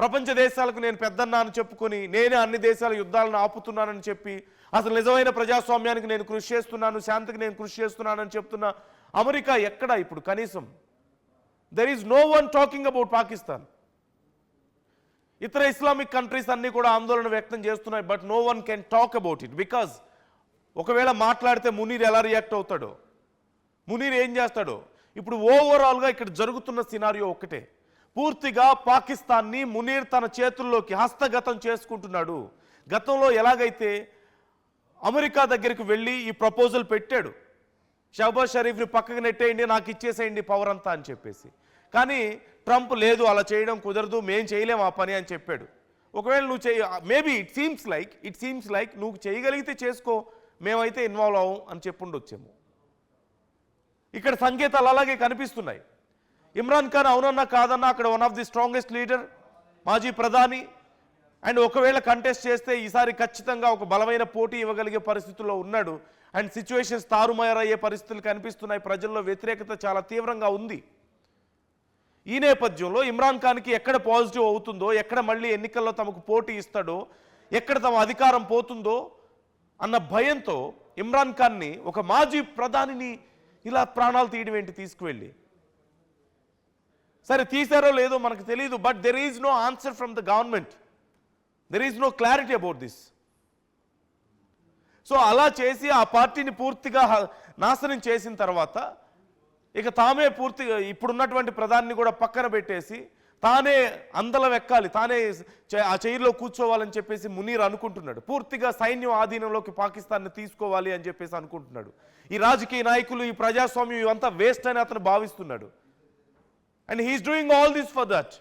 ప్రపంచ దేశాలకు నేను పెద్దన్నా అని చెప్పుకొని నేనే అన్ని దేశాల యుద్ధాలను ఆపుతున్నానని చెప్పి అసలు నిజమైన ప్రజాస్వామ్యానికి నేను కృషి చేస్తున్నాను, శాంతికి నేను కృషి చేస్తున్నానని చెప్తున్న అమెరికా ఎక్కడ ఇప్పుడు కనీసం? There is no one talking about Pakistan. ఇతర ఇస్లామిక్ కంట్రీస్ అన్నీ కూడా ఆందోళన వ్యక్తం చేస్తున్నాయి, but no one can talk about it. Because ఒకవేళ మాట్లాడితే మునీర్ ఎలా రియాక్ట్ అవుతాడో, మునీర్ ఏం చేస్తాడో. ఇప్పుడు ఓవరాల్గా ఇక్కడ జరుగుతున్న సినారియో ఒక్కటే, పూర్తిగా పాకిస్తాన్ని మునీర్ తన చేతుల్లోకి హస్తగతం చేసుకుంటున్నాడు. గతంలో ఎలాగైతే అమెరికా దగ్గరికి వెళ్ళి ఈ ప్రపోజల్ పెట్టాడు, షహబాజ్ షరీఫ్ని పక్కకు నెట్టేయండి, నాకు ఇచ్చేసేయండి పవర్ అంతా అని చెప్పేసి. కానీ ట్రంప్ లేదు, అలా చేయడం కుదరదు, మేం చేయలేం ఆ పని అని చెప్పాడు. ఒకవేళ నువ్వు మేబీ ఇట్ సీమ్స్ లైక్ నువ్వు చేయగలిగితే చేసుకో, మేమైతే ఇన్వాల్వ్ అవ్వం అని చెప్పుండొచ్చేమో. ఇక్కడ సంకేతాలు అలాగే కనిపిస్తున్నాయి. ఇమ్రాన్ ఖాన్ అవునన్నా కాదన్నా అక్కడ one of the strongest leader, మాజీ ప్రధాని. అండ్ ఒకవేళ కంటెస్ట్ చేస్తే ఈసారి ఖచ్చితంగా ఒక బలమైన పోటీ ఇవ్వగలిగే పరిస్థితుల్లో ఉన్నాడు. అండ్ సిచ్యువేషన్స్ తారుమారయ్యే పరిస్థితులు కనిపిస్తున్నాయి, ప్రజల్లో వ్యతిరేకత చాలా తీవ్రంగా ఉంది. ఈ నేపథ్యంలో ఇమ్రాన్ ఖాన్కి ఎక్కడ పాజిటివ్ అవుతుందో, ఎక్కడ మళ్ళీ ఎన్నికల్లో తమకు పోటీ ఇస్తాడో, ఎక్కడ తమ అధికారం పోతుందో అన్న భయంతో ఇమ్రాన్ ఖాన్ని, ఒక మాజీ ప్రధానిని ఇలా ప్రాణాలు తీయడం ఏంటి తీసుకువెళ్ళి. సరే తీశారో లేదో మనకు తెలియదు, but there is no answer from the government, there is no clarity about this. So అలా చేసి ఆ పార్టీని పూర్తిగా నాశనం చేసిన తర్వాత ఇక తామే పూర్తిగా ఇప్పుడున్నటువంటి ప్రధానిని కూడా పక్కన పెట్టేసి తానే అందలం ఎక్కాలి, తానే ఆ చైర్లో కూర్చోవాలని చెప్పేసి మునీర్ అనుకుంటున్నాడు. పూర్తిగా సైన్యం ఆధీనంలోకి పాకిస్తాన్ని తీసుకోవాలి అని చెప్పేసి అనుకుంటున్నాడు. ఈ రాజకీయ నాయకులు, ఈ ప్రజాస్వామ్యం ఇవంతా వేస్ట్ అని అతను భావిస్తున్నాడు. And he is doing all this for that,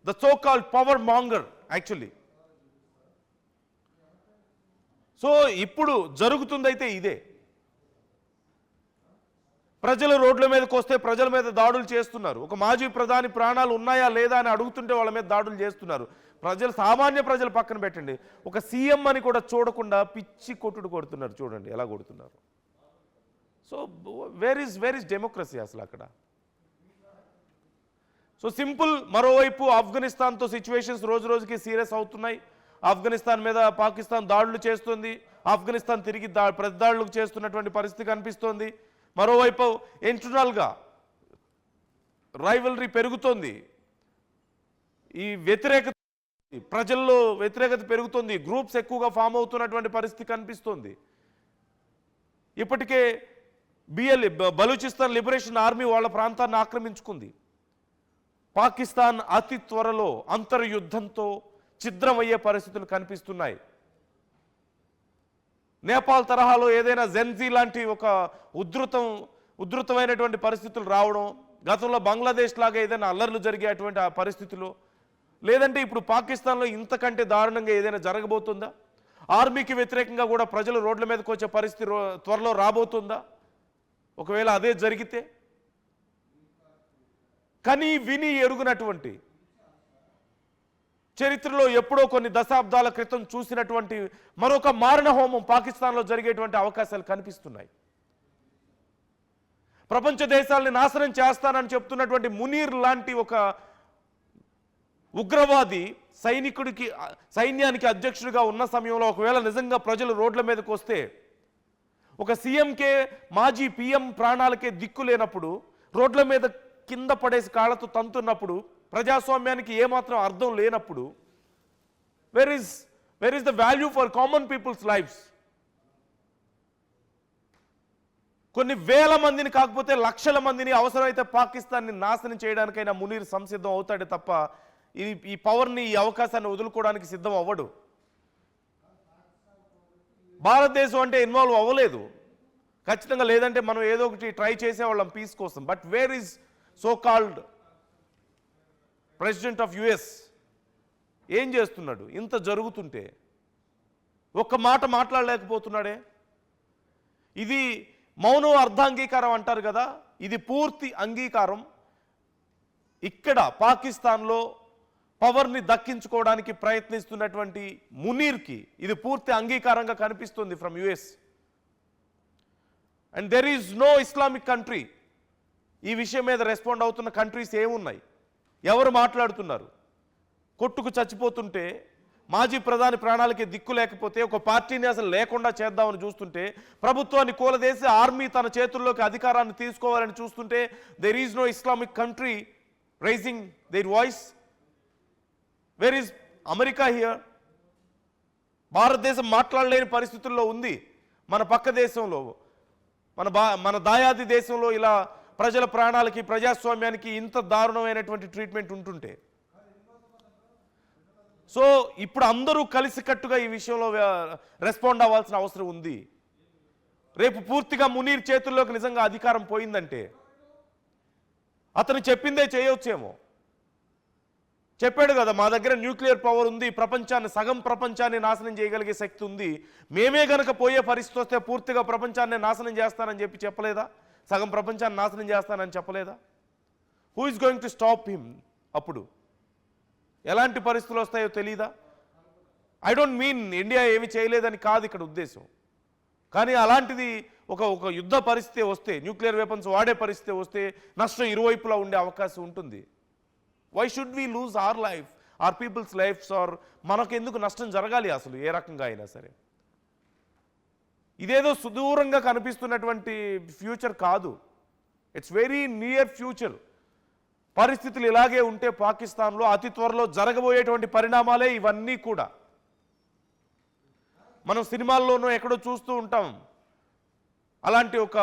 the so called power monger actually. So ఇప్పుడు జరుగుతుందైతే ఇదే. ప్రజలు రోడ్ల మీదకి వస్తే ప్రజల మీద దాడులు చేస్తున్నారు. ఒక మాజీ ప్రధాని ప్రాణాలు ఉన్నాయా లేదా అని అడుగుతుంటే వాళ్ళ మీద దాడులు చేస్తున్నారు. ప్రజలు, సామాన్య ప్రజలు పక్కన పెట్టండి, ఒక సీఎం అని కూడా చూడకుండా పిచ్చి కొట్టుడు కొడుతున్నారు. చూడండి ఎలా కొడుతున్నారు. సో వేర్ ఇస్ డెమోక్రసీ అసలు అక్కడ? So simple. మరోవైపు ఆఫ్ఘనిస్తాన్తో సిచ్యువేషన్స్ రోజు రోజుకి సీరియస్ అవుతున్నాయి. ఆఫ్ఘనిస్తాన్ మీద పాకిస్తాన్ దాడులు చేస్తుంది, ఆఫ్ఘనిస్తాన్ తిరిగి ప్రతిదాడులకు చేస్తున్నటువంటి పరిస్థితి కనిపిస్తోంది. మరోవైపు ఇంటర్నల్గా రైవలరీ పెరుగుతోంది, ఈ వ్యతిరేకత, ప్రజల్లో వ్యతిరేకత పెరుగుతుంది, గ్రూప్స్ ఎక్కువగా ఫామ్ అవుతున్నటువంటి పరిస్థితి కనిపిస్తోంది. ఇప్పటికే బలూచిస్తాన్ లిబరేషన్ ఆర్మీ వాళ్ళ ప్రాంతాన్ని ఆక్రమించుకుంది. పాకిస్తాన్ అతి త్వరలో అంతర్యుద్ధంతో ఛిద్రమయ్యే పరిస్థితులు కనిపిస్తున్నాయి. నేపాల్ తరహాలో ఏదైనా జెన్జీ లాంటి ఒక ఉధృతమైనటువంటి పరిస్థితులు రావడం, గతంలో బంగ్లాదేశ్ లాగా ఏదైనా అల్లర్లు జరిగేటువంటి ఆ పరిస్థితులు, లేదంటే ఇప్పుడు పాకిస్తాన్లో ఇంతకంటే దారుణంగా ఏదైనా జరగబోతుందా? ఆర్మీకి వ్యతిరేకంగా కూడా ప్రజలు రోడ్ల మీదకి వచ్చే పరిస్థితి త్వరలో రాబోతుందా? ఒకవేళ అదే జరిగితే కని విని ఎరుగునటువంటి, చరిత్రలో ఎప్పుడో కొన్ని దశాబ్దాల క్రితం చూసినటువంటి మరొక మారణ హోమం పాకిస్తాన్లో జరిగేటువంటి అవకాశాలు కనిపిస్తున్నాయి. ప్రపంచ దేశాలని నాశనం చేస్తానని చెప్తున్నటువంటి మునీర్ లాంటి ఒక ఉగ్రవాది సైన్యానికి అధ్యక్షుడిగా ఉన్న సమయంలో ఒకవేళ నిజంగా ప్రజలు రోడ్ల మీదకి వస్తే, ఒక సీఎంకే మాజీ పీఎం ప్రాణాలకే దిక్కు లేనప్పుడు, రోడ్ల మీద కింద పడేసి కాళ్ళతో తంతున్నప్పుడు, ప్రజాస్వామ్యానికి ఏమాత్రం అర్థం లేనప్పుడు, where is the value for common people's lifes? కొన్ని వేల మందిని కాకపోతే లక్షల మందిని అవసరమైతే పాకిస్తాన్ని నాశనం చేయడానికైనా మునీర్ సంసిద్ధం అవుతాడే తప్ప ఈ పవర్ని, ఈ అవకాశాన్ని వదులుకోవడానికి సిద్ధం అవ్వడు. భారతదేశం అంటే ఇన్వాల్వ్ అవ్వలేదు ఖచ్చితంగా, లేదంటే మనం ఏదో ఒకటి ట్రై చేసేవాళ్ళం పీస్ కోసం. But where is so called president of US? ఏం చేస్తున్నాడు? ఇంత జరుగుతుంటే ఒక్క మాట మాట్లాడలేకపోతున్నాడే. ఇది మౌనం అర్ధాంగీకారం అంటారు కదా, ఇది పూర్తి అంగీకారం. ఇక్కడ పాకిస్తాన్లో పవర్ని దక్కించుకోవడానికి ప్రయత్నిస్తున్నటువంటి మునీర్కి ఇది పూర్తి అంగీకారంగా కనిపిస్తుంది from US. And there is no Islamic country ఈ విషయం మీద రెస్పాండ్ అవుతున్న కంట్రీస్ ఏమున్నాయి? ఎవరు మాట్లాడుతున్నారు? కొట్టుకు చచ్చిపోతుంటే, మాజీ ప్రధాని ప్రాణాలకి దిక్కు లేకపోతే, ఒక పార్టీని అసలు లేకుండా చేద్దామని చూస్తుంటే, ప్రభుత్వాన్ని కూలదేసి ఆర్మీ తన చేతుల్లోకి అధికారాన్ని తీసుకోవాలని చూస్తుంటే, there is no Islamic country raising their voice. Where is America here? భారతదేశం మాట్లాడలేని పరిస్థితుల్లో ఉంది. మన పక్క దేశంలో, మన దాయాది దేశంలో ఇలా ప్రజల ప్రాణాలకి, ప్రజాస్వామ్యానికి ఇంత దారుణమైనటువంటి ట్రీట్మెంట్ ఉంటుంటే, సో ఇప్పుడు అందరూ కలిసికట్టుగా ఈ విషయంలో రెస్పాండ్ అవ్వాల్సిన అవసరం ఉంది. రేపు పూర్తిగా మునీర్ చేతుల్లోకి నిజంగా అధికారం పోయిందంటే అతను చెప్పిందే చేయొచ్చేమో. చెప్పాడు కదా, మా దగ్గర న్యూక్లియర్ పవర్ ఉంది, ప్రపంచాన్ని, సగం ప్రపంచాన్ని నాశనం చేయగలిగే శక్తి ఉంది, మేమే గనక పోయే పరిస్థితి వస్తే పూర్తిగా ప్రపంచాన్ని నాశనం చేస్తానని చెప్పలేదా? సగం ప్రపంచాన్ని నాశనం చేస్తానని చెప్పలేదా? Who is going to stop him? అప్పుడు ఎలాంటి పరిస్థితులు వస్తాయో తెలీదా? ఐ డోంట్ మీన్ ఇండియా ఏమి చేయలేదని కాదు ఇక్కడ ఉద్దేశం. కానీ అలాంటిది ఒక యుద్ధ పరిస్థితి వస్తే, న్యూక్లియర్ వెపన్స్ వాడే పరిస్థితి వస్తే నష్టం ఇరువైపులా ఉండే అవకాశం ఉంటుంది. Why should we lose our life, our people's lifes? Or మనకెందుకు నష్టం జరగాలి అసలు ఏ రకంగా అయినా సరే? ఇదేదో సుదూరంగా కనిపిస్తున్నటువంటి ఫ్యూచర్ కాదు, ఇట్స్ వెరీ నియర్ ఫ్యూచర్. పరిస్థితులు ఇలాగే ఉంటే పాకిస్తాన్లో అతి త్వరలో జరగబోయేటువంటి పరిణామాలే ఇవన్నీ కూడా. మనం సినిమాల్లోనూ ఎక్కడో చూస్తూ ఉంటాం అలాంటి ఒక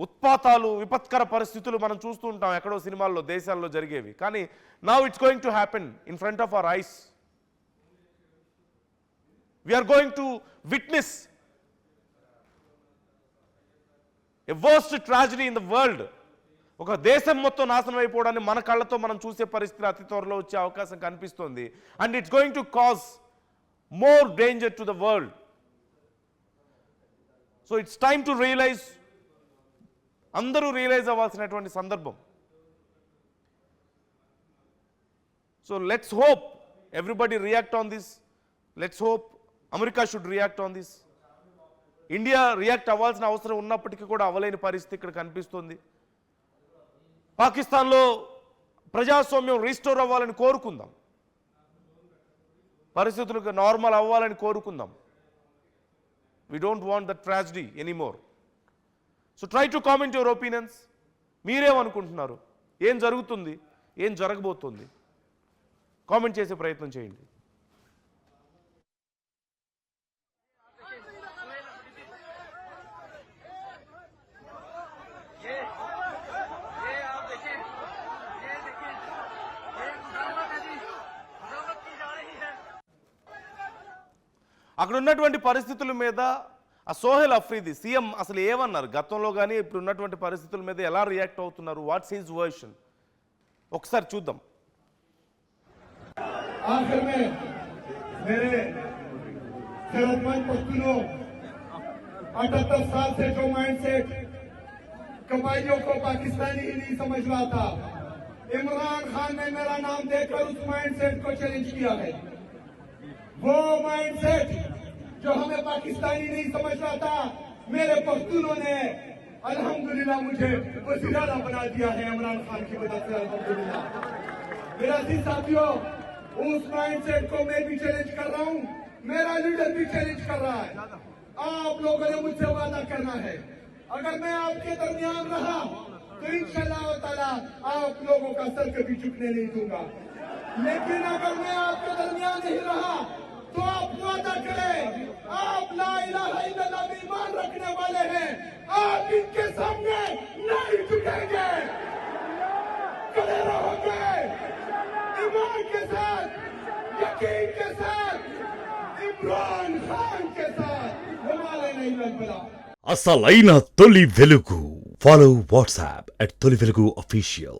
ఉత్పాతాలు, విపత్కర పరిస్థితులు మనం చూస్తూ ఉంటాం ఎక్కడో సినిమాల్లో, దేశాల్లో జరిగేవి. కానీ now it's going to happen in front of our eyes. We're going to witness a worst tragedy in the world. ఒక దేశం మొత్తం నాశనం అయిపోవడాన్ని మన కళ్ళతో మనం చూసే పరిస్థితి అతి త్వరలో వచ్చే అవకాశం కనిపిస్తోంది. And it's going to cause more danger to the world. So it's time to realize, అందరూ రియలైజ్ అవ్వాల్సినటువంటి సందర్భం. So let's hope everybody react on this. Let's hope America should react on this. India react అవ్వాల్సిన అవసరం ఉన్నప్పటికీ కూడా అవ్వలేని పరిస్థితి ఇక్కడ కనిపిస్తుంది. పాకిస్తాన్లో ప్రజాస్వామ్యం రీస్టోర్ అవ్వాలని కోరుకుందాం, పరిస్థితులకు నార్మల్ అవ్వాలని కోరుకుందాం. We don't want that tragedy anymore. So try to comment your opinions. మీరేమనుకుంటున్నారు? ఏం జరుగుతుంది, ఏం జరగబోతుంది? కామెంట్ చేసే ప్రయత్నం చేయండి. అక్కడ ఉన్నటువంటి పరిస్థితుల మీద ఆ సోహెల్ అఫ్రీది సీఎం అసలు ఏమన్నారు? గతంలో కానీ ఇప్పుడు ఉన్నటువంటి పరిస్థితుల మీద ఎలా రియాక్ట్ అవుతున్నారు? What's his version? ఒకసారి చూద్దాం. आखिर में मेरे जरूरतमंद पश्तूनों 78 साल से जो माइंडसेट कबाइलियों को पाकिस्तानी ही नहीं समझ रहा था, इमरान खान ने मेरा नाम देकर उस माइंडसेट को चैलेंज किया है. वो माइंडसेट जो हमें पाकिस्तानी नहीं समझ रहा था, मेरे पश्तूनों ने अल्हम्दुलिल्लाह मुझे वज़ीर आला बना दिया है इमरान खान की वजह से. अल्हम्दुलिल्लाह मेरा जी साथियों, उस माइंडसेट को मैं भी चैलेंज कर रहा हूं, मेरा लीडर भी चैलेंज कर रहा है. आप लोगों ने मुझसे वादा करना है, अगर मैं आपके दरमियान रहा तो इंशाअल्लाह ताला आप लोगों का सर कभी झुकने नहीं दूंगा. लेकिन अगर मैं आपके दरमियान नहीं रहा तो आप वादा करें, आप ला इलाहा इल्लल्लाह में ईमान रखने वाले हैं, आप इनके सामने नहीं झुकेंगे, खड़े रहोगे ईमान के साथ, यकीन के साथ, इमरान खान के साथ. हमारे नहीं बला అసలైన తొలి వెలుగు. ఫాలో వాట్సాప్ @తొలి వెలుగు official.